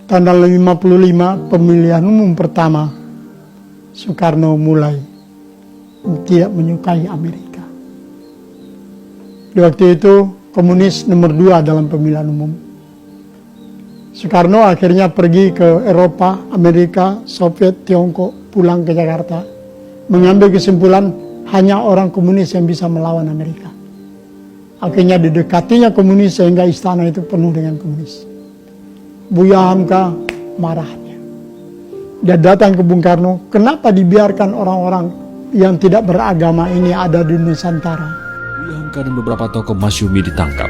Tanggal 55 pemilihan umum pertama, Soekarno mulai tidak menyukai Amerika. Di waktu itu komunis nomor 2 dalam pemilihan umum. Soekarno akhirnya pergi ke Eropa, Amerika, Soviet, Tiongkok, pulang ke Jakarta, mengambil kesimpulan hanya orang komunis yang bisa melawan Amerika. Akhirnya didekatinya komunis sehingga istana itu penuh dengan komunis. Buya Hamka marahnya. Dia datang ke Bung Karno, kenapa dibiarkan orang-orang yang tidak beragama ini ada di Nusantara? Buya Hamka dan beberapa tokoh Masyumi ditangkap.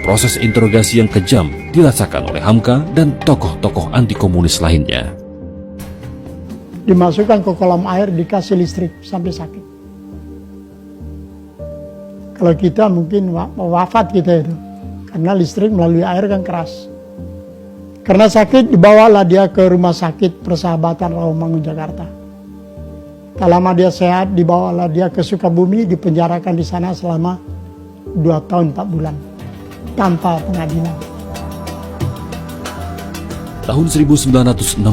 Proses interogasi yang kejam dirasakan oleh Hamka dan tokoh-tokoh anti komunis lainnya. Dimasukkan ke kolam air, dikasih listrik sampai sakit. Kalau kita mungkin wafat kita itu, karena listrik melalui air kan keras. Karena sakit, dibawalah dia ke rumah sakit Persahabatan Rawamangun, Jakarta. Tak lama dia sehat, dibawalah dia ke Sukabumi, dipenjarakan di sana selama 2 tahun 4 bulan tanpa pengadilan. Tahun 1965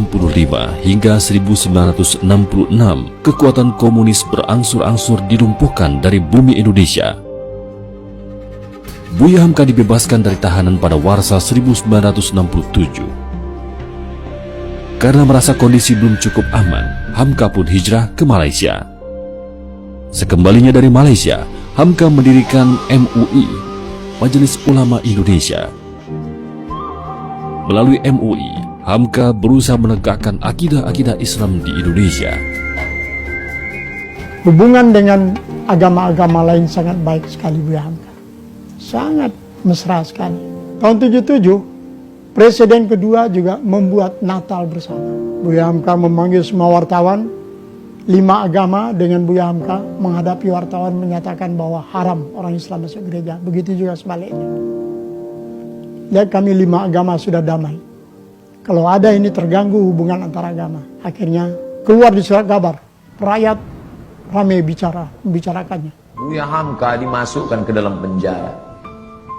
hingga 1966, kekuatan komunis berangsur-angsur dilumpuhkan dari bumi Indonesia. Buya Hamka dibebaskan dari tahanan pada Warsa 1967. Karena merasa kondisi belum cukup aman, Hamka pun hijrah ke Malaysia. Sekembalinya dari Malaysia, Hamka mendirikan MUI, Majelis Ulama Indonesia. Melalui MUI, Hamka berusaha menegakkan akidah-akidah Islam di Indonesia. Hubungan dengan agama-agama lain sangat baik sekali Buya Hamka. Sangat mesra sekali. Tahun 77, Presiden kedua juga membuat Natal bersama. Buya Hamka memanggil semua wartawan, 5 agama dengan Buya Hamka menghadapi wartawan menyatakan bahwa haram orang Islam masuk gereja. Begitu juga sebaliknya. Lihat kami 5 agama sudah damai. Kalau ada ini terganggu hubungan antara agama. Akhirnya keluar di surat kabar. Rakyat ramai membicarakannya. Buya Hamka dimasukkan ke dalam penjara.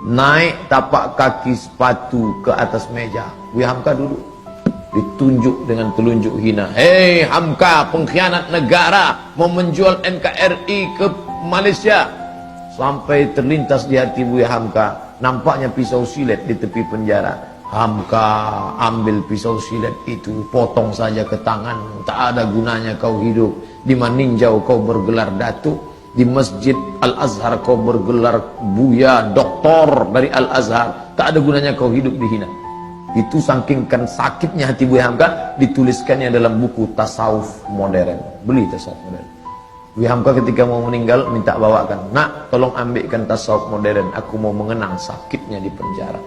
Naik tapak kaki sepatu ke atas meja. Buya Hamka duduk. Ditunjuk dengan telunjuk hina. Hei Hamka, pengkhianat negara, mau menjual NKRI ke Malaysia. Sampai terlintas di hati Buya Hamka, nampaknya pisau silet di tepi penjara. Hamka ambil pisau silet itu, potong saja ke tangan. Tak ada gunanya kau hidup. Di Maninjau kau bergelar datuk. Di Masjid Al-Azhar kau bergelar Buya, doktor dari Al-Azhar. Tak ada gunanya kau hidup dihina. Itu saking sakitnya hati Buya Hamka, dituliskannya dalam buku Tasawuf Modern. Beli Tasawuf Modern. Buya Hamka ketika mau meninggal minta bawakan, nak tolong ambilkan Tasawuf Modern, aku mau mengenang sakitnya di penjara.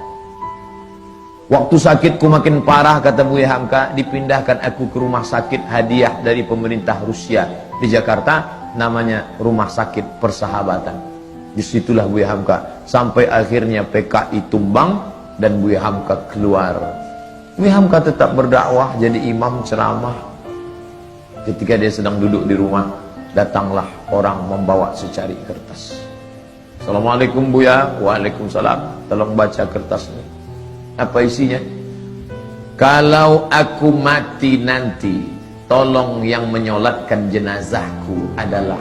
Waktu sakitku makin parah, kata Buya Hamka, dipindahkan aku ke rumah sakit hadiah dari pemerintah Rusia di Jakarta, namanya Rumah Sakit Persahabatan. Disitulah Buya Hamka sampai akhirnya PKI tumbang dan Buya Hamka keluar. Buya Hamka tetap berdakwah, jadi imam ceramah. Ketika dia sedang duduk di rumah, datanglah orang membawa secari kertas. Assalamualaikum Buya. Waalaikumsalam. Tolong baca kertas ini. Apa isinya? Kalau aku mati nanti, tolong yang menyolatkan jenazahku adalah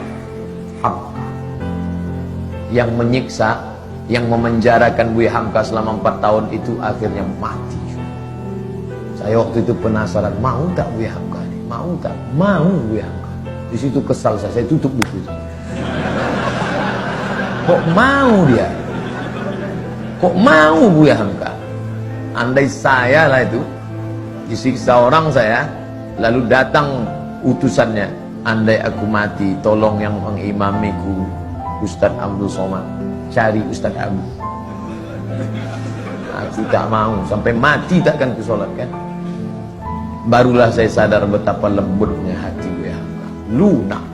Hamka. Yang menyiksa, yang memenjarakan Buya Hamka selama 4 tahun itu akhirnya mati. Saya waktu itu penasaran, mau tak Buya Hamka ini? Mau tak? Mau Buya Hamka. Di situ kesal saya tutup buku itu. Kok mau dia? Kok mau Buya Hamka? Andai saya lah itu disiksa orang saya, lalu datang utusannya, andai aku mati, tolong yang mengimamiku Ustadz Abdul Somad, cari Ustadz Abu. Aku tak mau, sampai mati takkan kusolatkan. Barulah saya sadar betapa lembutnya hati Buya Hamka, lunak.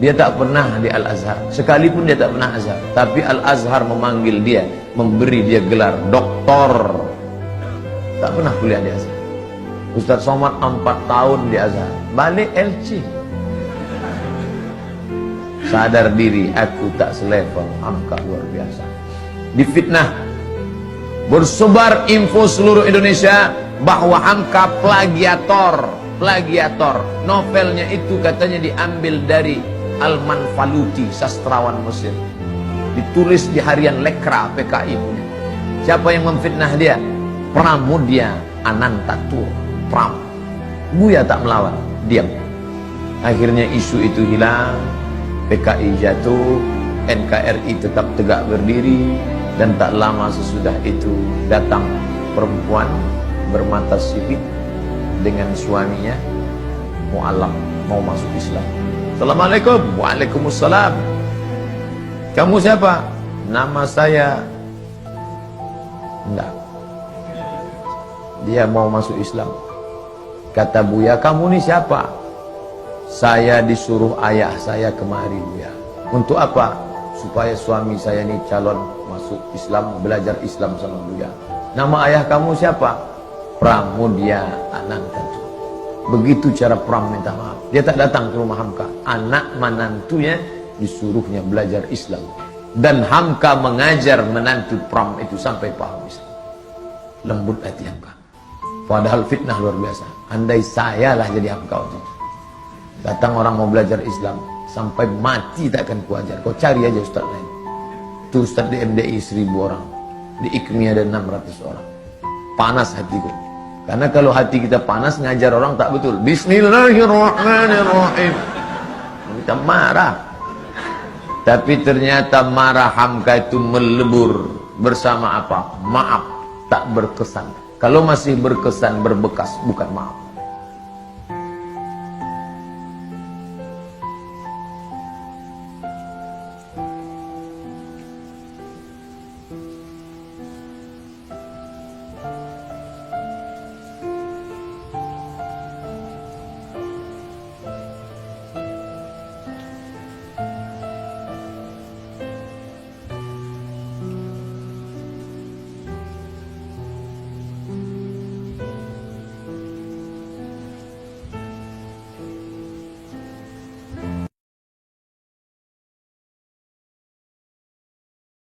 Dia tak pernah di Al-Azhar, sekalipun dia tak pernah Azhar, tapi Al-Azhar memanggil dia, memberi dia gelar doktor. Tak pernah kuliah di Azhar. Ustadz Somad 4 tahun di Azhar, balik LC. Sadar diri, aku tak selevel. Hamka luar biasa. Difitnah, Bersebar info seluruh Indonesia bahwa Hamka plagiator. Novelnya itu katanya diambil dari Al-Manfaluti, sastrawan Mesir. Ditulis di harian Lekra PKI punya. Siapa yang memfitnah dia? Pramudia Anantatur. Pram. Buya tak melawan, diam. Akhirnya isu itu hilang, PKI jatuh, NKRI tetap tegak berdiri, dan tak lama sesudah itu datang perempuan bermata sipit dengan suaminya mu'alaf, mau masuk Islam. Assalamualaikum. Waalaikumsalam. Kamu siapa? Nama saya. Enggak. Dia mau masuk Islam. Kata Buya, kamu ini siapa? Saya disuruh ayah saya kemari, Buya. Untuk apa? Supaya suami saya ini calon masuk Islam, belajar Islam sama Buya. Nama ayah kamu siapa? Pramudia Anantatur. Begitu cara Pram minta maaf. Dia tak datang ke rumah Hamka. Anak menantunya disuruhnya belajar Islam. Dan Hamka mengajar menantu Pram itu sampai paham Islam. Lembut hati Hamka. Padahal fitnah luar biasa. Andai saya lah jadi Hamka waktu itu. Datang orang mau belajar Islam, sampai mati tak akan kuajar. Kau cari aja ustaz lain. Itu ustaz di MDI 1000 orang. Di IKMI ada 600 orang. Panas hatiku. Karena kalau hati kita panas, ngajar orang tak betul. Bismillahirrahmanirrahim. Kita marah. Tapi ternyata marah Hamka itu melebur. Bersama apa? Maaf. Tak berkesan. Kalau masih berkesan, berbekas, bukan maaf.